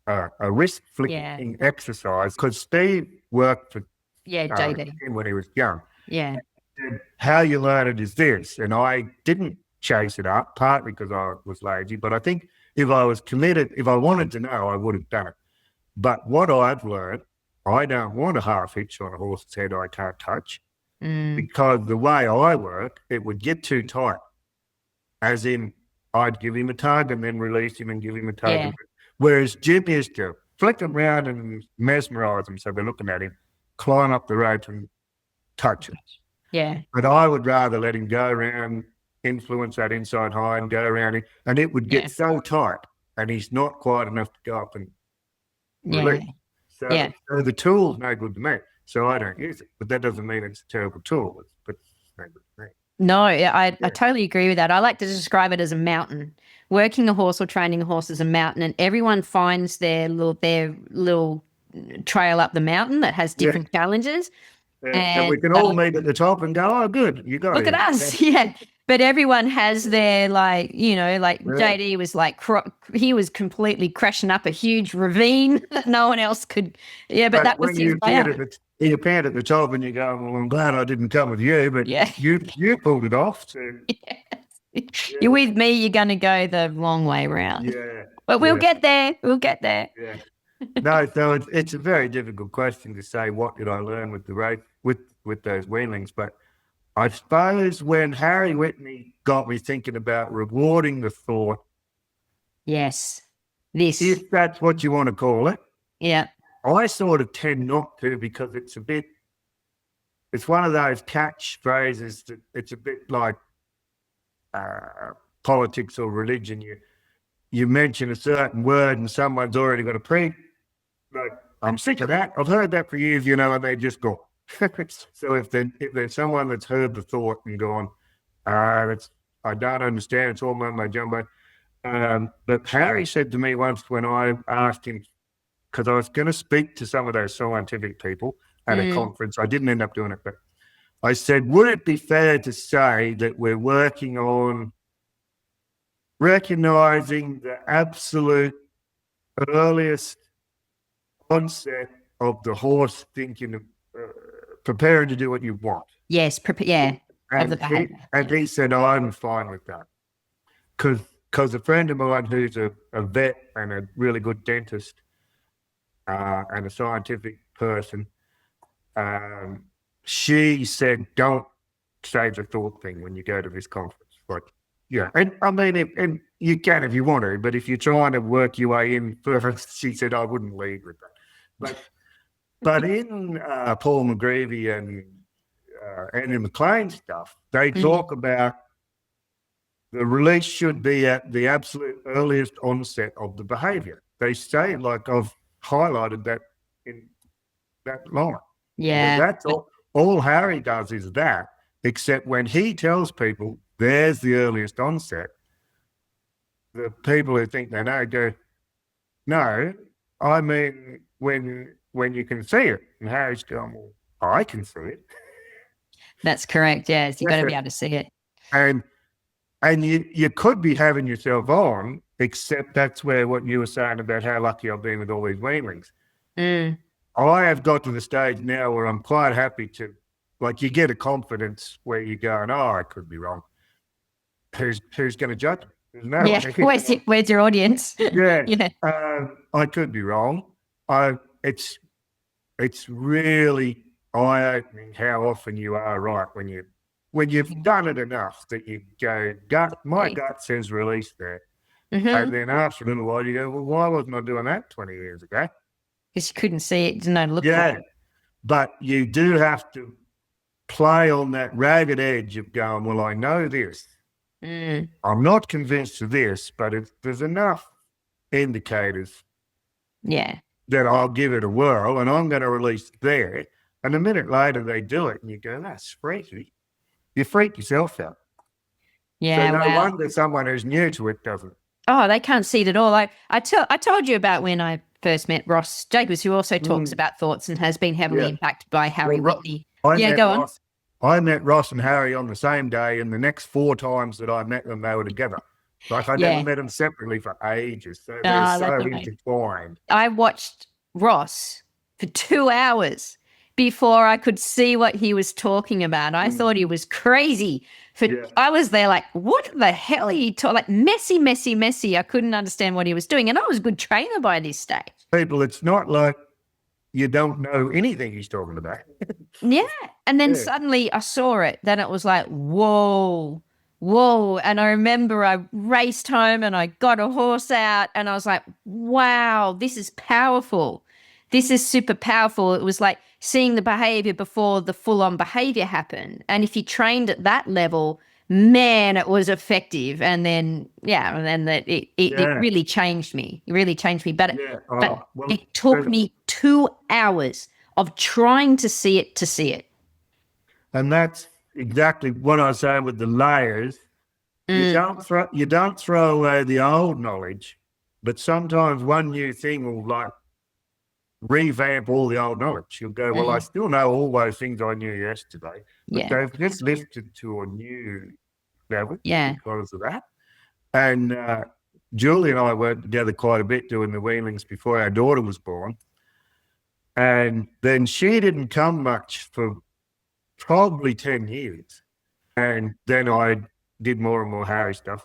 a wrist flicking exercise, because Steve worked for JD when he was young. Yeah. And how you learn it is this. And I didn't chase it up, partly because I was lazy, but I think if I was committed, if I wanted to know, I would have done it. But what I've learned, I don't want a half hitch on a horse's head I can't touch, because the way I work, it would get too tight. As in, I'd give him a tug and then release him and give him a tug. Yeah. Whereas Jim used to flick them around and mesmerise them so they're looking at him, climb up the rope and touch it. Yeah. But I would rather let him go around, influence that inside high and go around it, and it would get so tight and he's not quite enough to go up and release. So the tool's no good to me, so I don't use it. But that doesn't mean it's a terrible tool. But it's no good to me. No, I totally agree with that. I like to describe it as a mountain. Working a horse or training a horse is a mountain, and everyone finds their little trail up the mountain that has different challenges. And we can all meet at the top and go, oh, good, you got it. Look at us, But everyone has their, JD was he was completely crashing up a huge ravine that no one else could. Yeah, but that was his layout. You pant at the top and you go, well, I'm glad I didn't come with you, but you pulled it off. So. You're with me, you're going to go the long way around. Yeah. But we'll get there. We'll get there. Yeah. No, so it's a very difficult question to say what did I learn with the race, with those weanlings. But I suppose when Harry Whitney got me thinking about rewarding the thought. Yes. If that's what you want to call it. Yeah. I sort of tend not to, because it's one of those catchphrases that it's a bit like politics or religion. You mention a certain word and someone's already got a pre. Like, I'm sick of that. I've heard that for years, and they just go. So if there's someone that's heard the thought and gone, I don't understand, it's all mumbo jumbo. But Harry said to me once when I asked him, because I was going to speak to some of those scientific people at a conference. I didn't end up doing it, but I said, would it be fair to say that we're working on recognizing the absolute earliest onset of the horse thinking, preparing to do what you want? Yes, of the behavior. And he said, oh, I'm fine with that. Because a friend of mine who's a vet and a really good dentist, and a scientific person, she said, don't say the thought thing when you go to this conference. But and I mean, and you can if you want to, but if you're trying to work your way in first, she said, I wouldn't lead with that. But in Paul McGreevy and Andrew McLean stuff, they talk about the release should be at the absolute earliest onset of the behavior. They say, like I've highlighted that in that line. Yeah. That's all Harry does is that, except when he tells people there's the earliest onset, the people who think they know go, no, I mean when you can see it. And Harry's going, well, I can see it. That's correct, yes. You've got to be able to see it. And you could be having yourself on, except that's where what you were saying about how lucky I've been with all these weanlings. I have got to the stage now where I'm quite happy to like you get a confidence where you're going, oh, I could be wrong. Who's going to judge me? There's no one. Where's your audience? Yeah. I could be wrong. It's really eye-opening how often you are right when you've done it enough that you go, my gut says release there. Mm-hmm. And then after a little while you go, well, why wasn't I doing that 20 years ago? Because you couldn't see it, didn't look like it. But you do have to play on that ragged edge of going, well, I know this. I'm not convinced of this, but there's enough indicators that I'll give it a whirl and I'm going to release there. And a minute later they do it and you go, that's freaky. You freak yourself out. Yeah. So no wonder someone who's new to it doesn't. Oh, they can't see it at all. I told you about when I first met Ross Jacobs, who also talks about thoughts and has been heavily impacted by Harry Whitney. Go on. I met Ross and Harry on the same day, and the next 4 times that I met them, they were together. Like I never met them separately for ages. So they're so intertwined. I watched Ross for 2 hours before I could see what he was talking about. I thought he was crazy. I was there like, what the hell are you talking? Like messy. I couldn't understand what he was doing. And I was a good trainer by this stage. People, it's not like you don't know anything he's talking about. Yeah. And then suddenly I saw it. Then it was like, whoa. And I remember I raced home and I got a horse out and I was like, wow, this is powerful. This is super powerful. It was like seeing the behavior before the full-on behavior happened. And if you trained at that level, man, it was effective. And then, it really changed me. It really changed me. But it took me 2 hours of trying to see it. And that's exactly what I was saying with the layers. You don't throw away the old knowledge, but sometimes one new thing will revamp all the old knowledge. You'll go, well, I still know all those things I knew yesterday, but they've just lifted to a new level because of that. And Julie and I worked together quite a bit doing the weanlings before our daughter was born. And then she didn't come much for probably 10 years. And then I did more and more Harry stuff.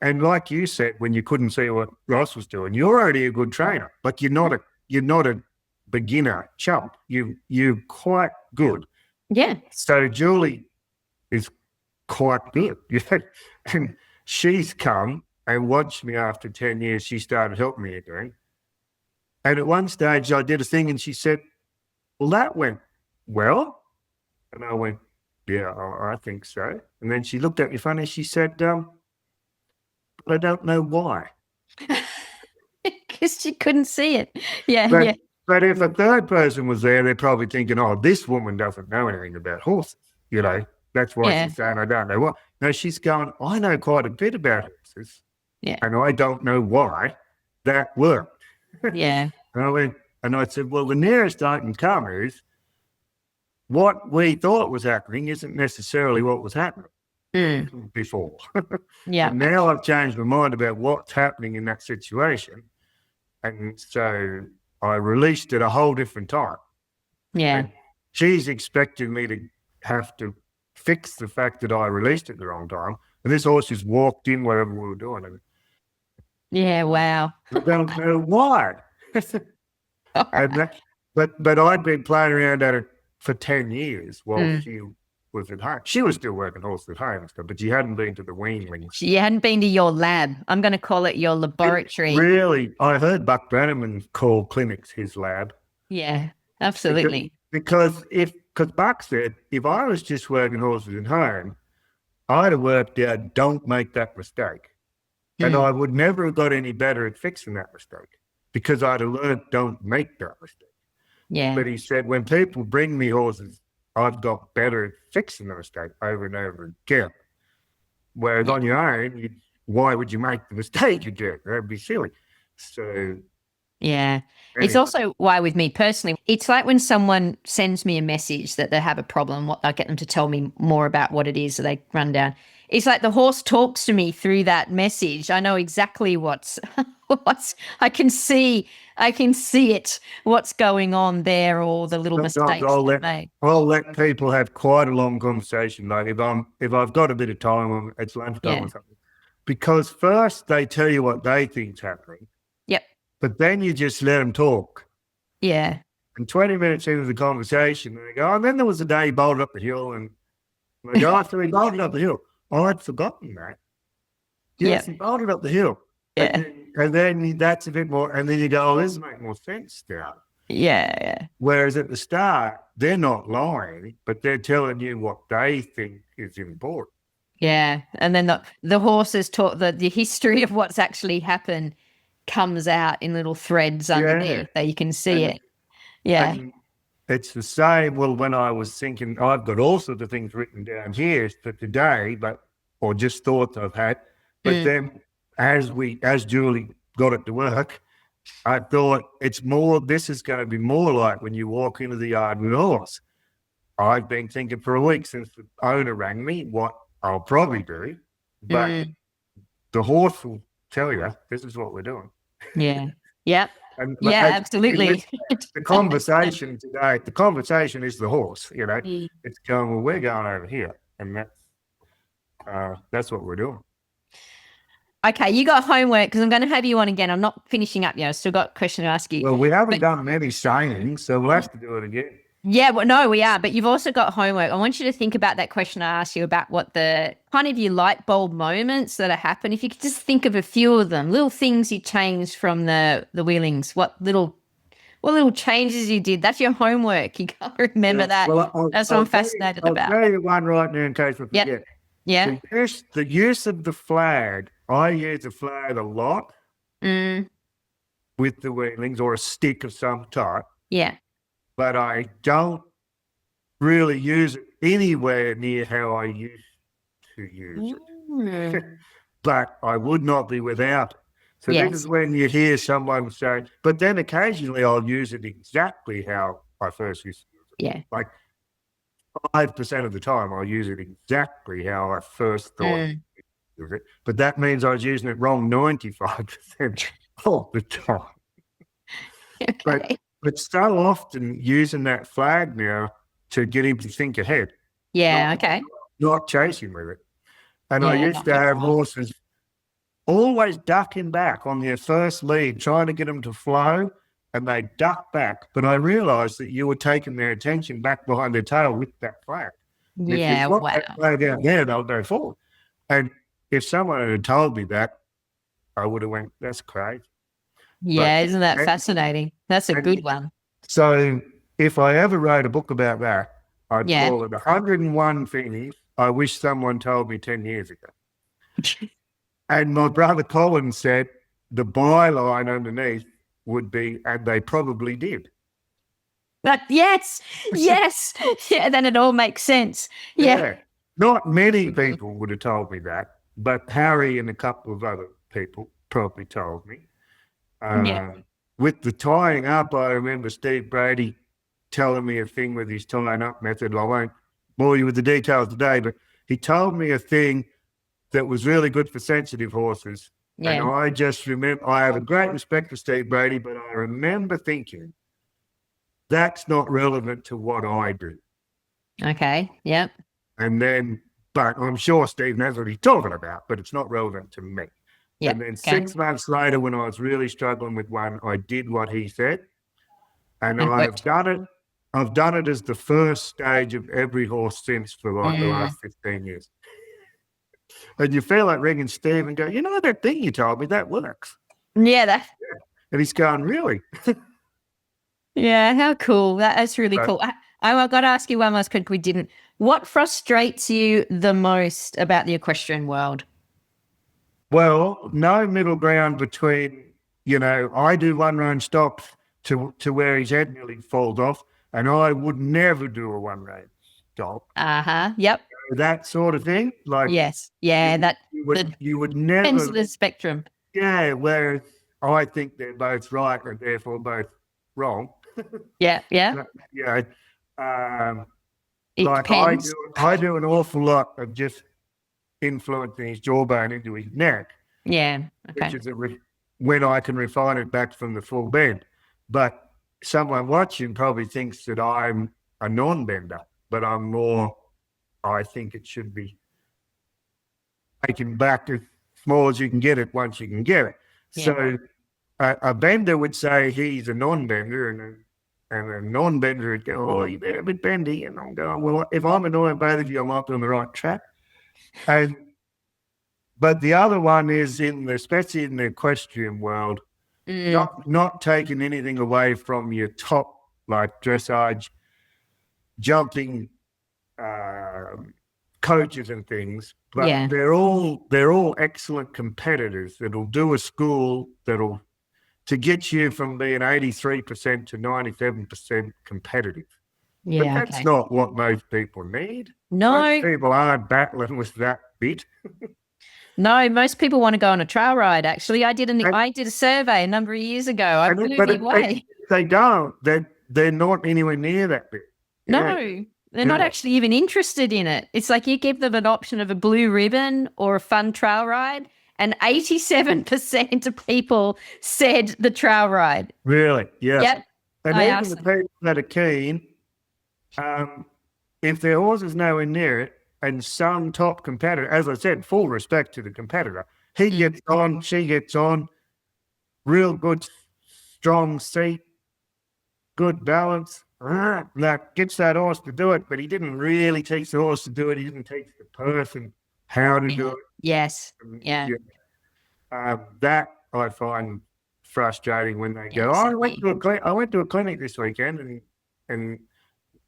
And like you said, when you couldn't see what Ross was doing, you're already a good trainer, but you're not a beginner chump. You're quite good. Yeah. So Julie is quite good. And she's come and watched me after 10 years. She started helping me again. And at one stage I did a thing and she said, well, that went well. And I went, yeah, I think so. And then she looked at me funny. She said, but I don't know why. Because she couldn't see it. But if a third person was there, they're probably thinking, oh, this woman doesn't know anything about horses. That's why she's saying, I don't know what. No, she's going, I know quite a bit about horses. Yeah. And I don't know why that worked. Yeah. And I said, well, the nearest I can come is what we thought was happening isn't necessarily what was happening before. Yeah. And now I've changed my mind about what's happening in that situation. And so I released it a whole different time. Yeah. And she's expecting me to have to fix the fact that I released it at the wrong time. And this horse just walked in wherever we were doing it. Yeah, wow. I don't know why. But I'd been playing around at it for 10 years while she was at home. She was still working horses at home and stuff, but she hadn't been to the weanlings. She hadn't been to your lab. I'm going to call it your laboratory. Really, I heard Buck Bannerman call clinics his lab. Yeah, absolutely. Because Buck said, if I was just working horses at home, I'd have worked out, don't make that mistake. And I would never have got any better at fixing that mistake because I'd have learned, don't make that mistake. Yeah. But he said, when people bring me horses, I've got better at fixing the mistake over and over again. Whereas on your own, why would you make the mistake again? That'd be silly. So, yeah. Anyway. It's also why with me personally, it's like when someone sends me a message that they have a problem, I get them to tell me more about what it is, so they run down. It's like the horse talks to me through that message. I know exactly what's I can see it. What's going on there? All the little Sometimes mistakes they've made. I'll let people have quite a long conversation. Like if I've got a bit of time, it's lunchtime or something. Because first they tell you what they think's happening. Yep. But then you just let them talk. Yeah. And 20 minutes into the conversation, they go, and then there was a day he bolted up the hill, and they go, after he bolted up the hill. Oh, I'd forgotten that. Yes, he bolted up the hill. Yeah. And then that's a bit more, and then you go, oh, this makes more sense now. Yeah. Whereas at the start, they're not lying, but they're telling you what they think is important. Yeah. And then the horses talk, the history of what's actually happened comes out in little threads underneath, so you can see it. Yeah. And it's the same. Well, when I was thinking, I've got all sorts of things written down here for today, or just thoughts I've had. But then as Julie got it to work, I thought this is going to be more like when you walk into the yard with a horse. I've been thinking for a week since the owner rang me what I'll probably do, but the horse will tell you this is what we're doing. Yeah. Yep. Absolutely. The conversation today, the conversation is the horse, it's going, well, we're going over here. And that's what we're doing. Okay, you got homework because I'm going to have you on again. I'm not finishing up yet. I've still got a question to ask you. Well, we haven't done many sayings, so we'll have to do it again. Yeah, well, no, we are. But you've also got homework. I want you to think about that question I asked you about what the kind of your light bulb moments that have happened. If you could just think of a few of them, little things you changed from the weanlings, what little changes you did. That's your homework. You can't remember that. Well, that's what I'm fascinated about. I'll tell you one right now in case we forget. Yeah. The use of the flag. I use a flag a lot with the weanlings, or a stick of some type. Yeah. But I don't really use it anywhere near how I used to use it. But I would not be without it. So this is when you hear someone say, but then occasionally I'll use it exactly how I first used to use it. Yeah. Like 5% of the time I'll use it exactly how I first thought of it. But that means I was using it wrong 95% of the time. Okay. But so often using that flag now to get him to think ahead. Yeah, Not chasing with it. And I used to have horses always ducking back on their first lead, trying to get them to flow, and they duck back. But I realised that you were taking their attention back behind their tail with that flag. Yeah, wow. That flag out there, they'll go forward. And if someone had told me that, I would have went, that's crazy. Yeah, isn't that fascinating? That's a good one. So if I ever wrote a book about that, I'd call it 101 things I wish someone told me 10 years ago. And my brother Colin said the byline underneath would be, and they probably did. But yes. Yeah, then it all makes sense. Yeah. Not many people would have told me that, but Harry and a couple of other people probably told me. With the tying up, I remember Steve Brady telling me a thing with his tying up method. I won't bore you with the details today, but he told me a thing that was really good for sensitive horses. Yeah. And I just remember, I have a great respect for Steve Brady, but I remember thinking, that's not relevant to what I do. Okay, yep. And then, but I'm sure Steve knows what he's talking about, but it's not relevant to me. Yep. And then 6 months later, when I was really struggling with one, I did what he said. And I've done it as the first stage of every horse since for like the last 15 years. And you feel like ringing Steve and go, you know, that thing you told me, that works. Yeah. And he's going, really? Yeah, how cool. That's really cool. I've got to ask you one last question we didn't. What frustrates you the most about the equestrian world? Well, no middle ground between, I do one-run stops to where his head nearly falls off, and I would never do a one-run stop. Yep. That sort of thing. Like yes. Yeah, you would never. Depends on the spectrum. Yeah, whereas I think they're both right and therefore both wrong. Yeah. Yeah. Like I do an awful lot of just influencing his jawbone into his neck. Yeah. Okay. Which is when I can refine it back from the full bend. But someone watching probably thinks that I'm a non-bender, but I'm more, I think it should be taken back as small as you can get it once you can get it. Yeah. So a bender would say he's a non-bender, and a non-bender would go, oh, you're a bit bendy. And I'm going, well, if I'm annoying both of you, I'm not on the right track. But the other one is, especially in the equestrian world, not taking anything away from your top, like dressage, jumping coaches and things, but they're all excellent competitors that'll do a school to get you from being 83% to 97% competitive. Yeah, but that's not what most people need. No. Most people aren't battling with that bit. No, most people want to go on a trail ride, actually. I did a survey a number of years ago. I blew me away. They don't. They're not anywhere near that bit. No, they're not actually even interested in it. It's like you give them an option of a blue ribbon or a fun trail ride, and 87% of people said the trail ride. Really? Yeah. Yep. And even the people that are keen, if their horse is nowhere near it, and some top competitor, as I said, full respect to the competitor, he gets on, she gets on, real good, strong seat, good balance, that gets that horse to do it, but he didn't really teach the horse to do it. He didn't teach the person how to do it. Yes. Yeah. That I find frustrating when they go, I went to a clinic this weekend, and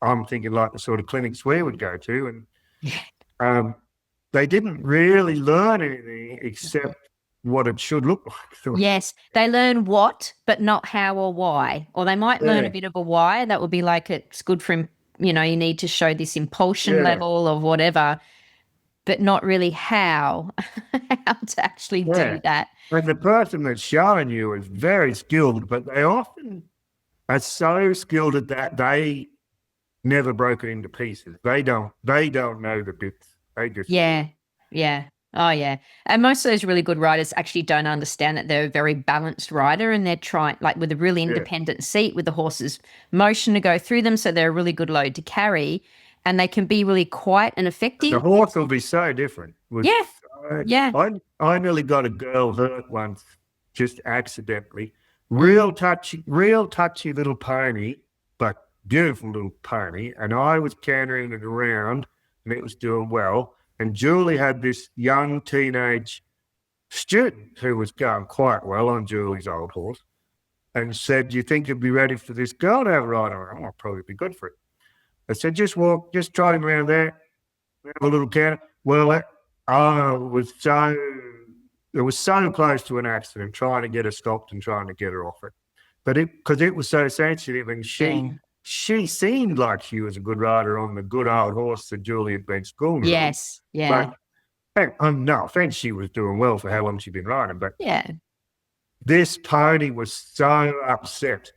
I'm thinking like the sort of clinics we would go to, and they didn't really learn anything except what it should look like. Yes, they learn what, but not how or why. Or they might learn a bit of a why. That would be like, it's good for him, you need to show this impulsion level or whatever, but not really how to actually do that. And the person that's showing you is very skilled, but they often are so skilled at that they never broke it into pieces. They don't know the bits. They just Oh, yeah. And most of those really good riders actually don't understand that they're a very balanced rider, and they're trying, like, with a really independent seat with the horse's motion to go through them, so they're a really good load to carry, and they can be really quiet and effective. The horse will be so different. I nearly got a girl hurt once, just accidentally. Real touchy little pony, but beautiful little pony, and I was cantering it around, and it was doing well. And Julie had this young teenage student who was going quite well on Julie's old horse, and said, do you think you'd be ready for this girl to have a ride on? I'll probably be good for it. I said, just trot him around there, have a little canter. Well, it was so close to an accident, trying to get her stopped and trying to get her off it. But because it was so sensitive, and she seemed like she was a good rider on the good old horse that Julie had been schooling. Yes, yeah. But no offense, she was doing well for how long she'd been riding. But yeah, this pony was so upset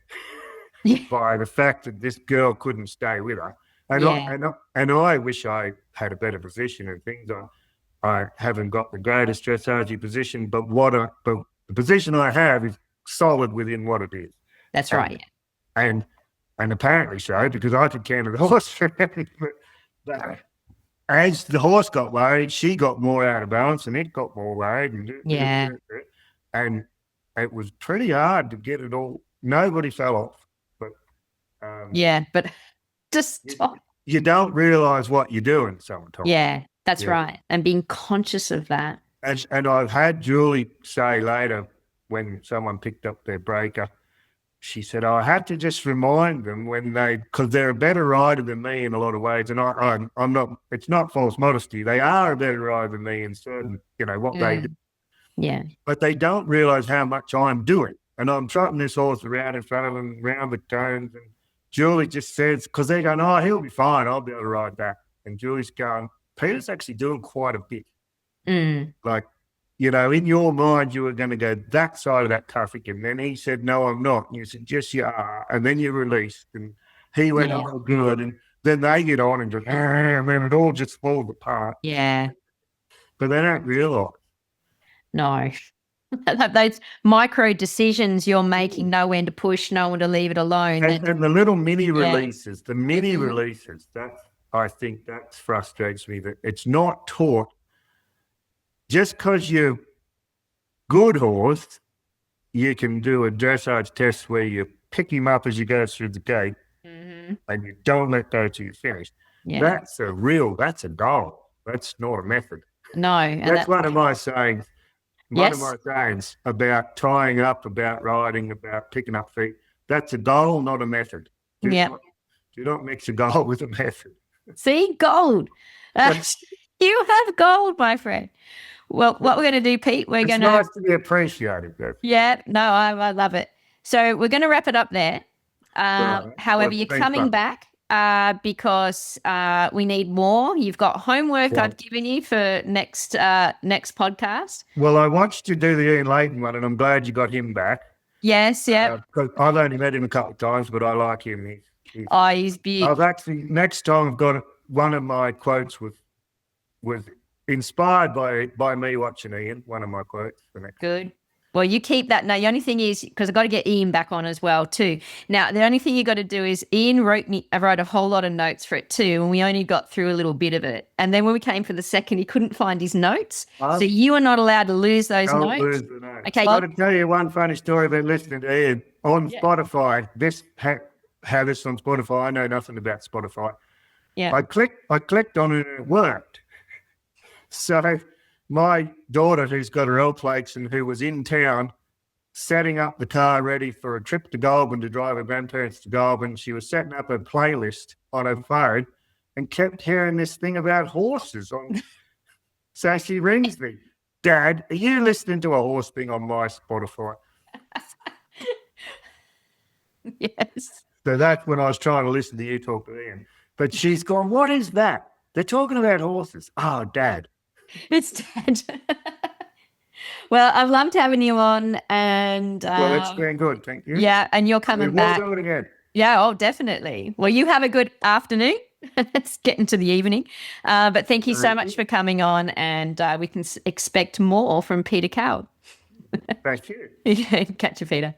by the fact that this girl couldn't stay with her. And I wish I had a better position and things. I haven't got the greatest dressage position, but the position I have is solid within what it is. That's right. And apparently so, because I could canter the horse. But as the horse got worried, she got more out of balance, and it got more worried. And it was pretty hard to get it all. Nobody fell off. But but just stop. You don't realise what you're doing sometimes. Yeah, that's right. And being conscious of that. And I've had Julie say later, when someone picked up their breaker, she said, I had to just remind them because they're a better rider than me in a lot of ways. And I'm not, it's not false modesty. They are a better rider than me in certain, what they do. Yeah. But they don't realise how much I'm doing. And I'm trotting this horse around in front of them, around the cones. And Julie just says, because they're going, oh, he'll be fine. I'll be able to ride that. And Julie's going, Peter's actually doing quite a bit. Like, in your mind, you were going to go that side of that tuffy, and then he said, no, I'm not. And you said, yes, you are. And then you released, and he went, oh, good. And then they get on and just, and then it all just falls apart. Yeah. But they don't realise. No. Those micro decisions you're making, know when to push, know when to leave it alone. And the little mini releases, I think that frustrates me, that it's not taught. Just because you're good horse, you can do a dressage test where you pick him up as you go through the gate and you don't let go till you finish. Yeah. That's a goal. That's not a method. No. That's one of my sayings. One of my sayings about tying up, about riding, about picking up feet. That's a goal, not a method. Do not mix a goal with a method. See, gold. You have gold, my friend. Well, what we're going to do, Pete, it's nice to be appreciated. Yeah, no, I love it. So we're going to wrap it up there. However, you're coming back because we need more. You've got homework I've given you for next podcast. Well, I watched you do the Ian Leighton one, and I'm glad you got him back. Yes, yeah. I've only met him a couple of times, but I like him. He's beautiful. I've actually, next time I've got one of my quotes was inspired by me watching Ian, one of my quotes. Good. Well, you keep that. Now, the only thing is, because I've got to get Ian back on as well, too. Now, the only thing you got to do is Ian wrote a whole lot of notes for it, too, and we only got through a little bit of it. And then when we came for the second, he couldn't find his notes. So you are not allowed to lose those notes. Don't lose the notes. Okay. I'll tell you one funny story about listening to Ian on Spotify. How this on Spotify, I know nothing about Spotify. Yeah. I clicked on it and it worked. So my daughter, who's got her L plates and who was in town setting up the car ready for a trip to Goulburn to drive her grandparents to Goulburn, she was setting up a playlist on her phone and kept hearing this thing about horses on. So she rings me, Dad, are you listening to a horse thing on my Spotify? Yes. So that's when I was trying to listen to you talk to Ian. But she's gone, what is that? They're talking about horses. Oh, Dad. It's Dad. Well, I've loved having you on. And well, it's been good. Thank you. Yeah, and you're coming back. We'll do it again. Yeah, definitely. Well, you have a good afternoon. It's getting to the evening. But thank you so much for coming on, and we can expect more from Peter Cowell. Thank you. Catch you, Peter.